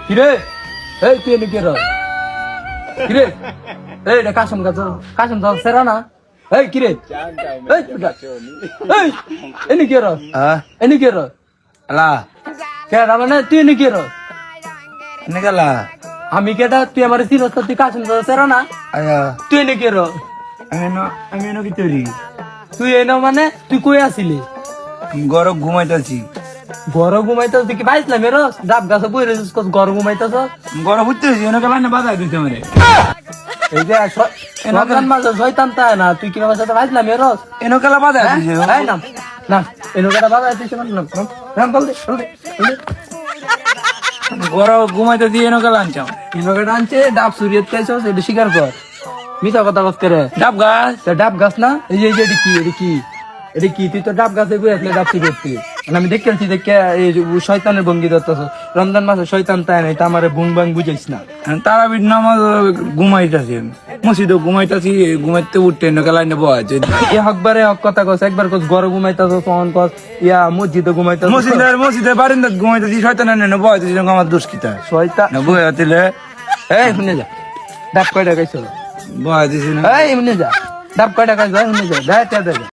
কিরে এই তুই এনে কে র কিরে এই এটা কাসম তো সেরা না এই কিরে এই এই এনে কে র এনে কে র আলা কে মানে তুই এনে কে র এনে গেলা আমি কেটা তুই আমার চিরস্ত তুই কাসম তো সেরা না আয়া তুই এনে কে র আমি এনে কি তৈরি তুই এনে মানে তুই কই আসিলি গরম ঘুমাইতেছি ঘর ঘুমাইতে তুই কি পাইছিলাম এর ডাব গাছে বই রেছিস ঘর ঘুমাইতেছ গরম উঠতেছি এনে গেলা না বাধা দিতে মানে এই যে রমজান মাসে শয়তান তাই না তুই কি আমার সাথে পাইছিলাম এর এনে গেলা বাধা দিছে এই নাম না এনো কেটা বাবা তুই নাম নাম বল দে গরম ঘুমাইতেছি এনে গেলা আনছাম এনো কেটা আনছে ডাব সুরিয়ত খাইছস এটা স্বীকার কর মিথ্যা কথা বস করে ডাব গাছ ডাব গাছ না এই যে এটা কি তুই তো ডাব গাছে বই আসলে ডাব সুরিয়ত তুই আমি দেখতেছি দেখে এই শয়তানের ভঙ্গি ধরতেছ রমজান মাসে শয়তান তাই নাই তা আমারে বুং বাং বুঝাইস না তারাবির নামাজ ঘুমাইতেছি মসজিদে ঘুমাইতেছি ঘুমাইতে উঠতে এনে গেলা এনে বয়া এ হকবারে হক কথা কস একবার কস ঘরে ঘুমাইতেছ ফোন কস ইয়া মসজিদে ঘুমাইতেছ মসজিদে বারিন্দাত ঘুমাইতেছি শয়তান এনে বয়াতেছি আমার দোষ কিতা শয়তান না বয়া দিলে এই শুনে যা ডাব কয়টা খাইছ বয়া দিছি না এই শুনে যা ডাব কয়টা খাইছ শুনে যা দে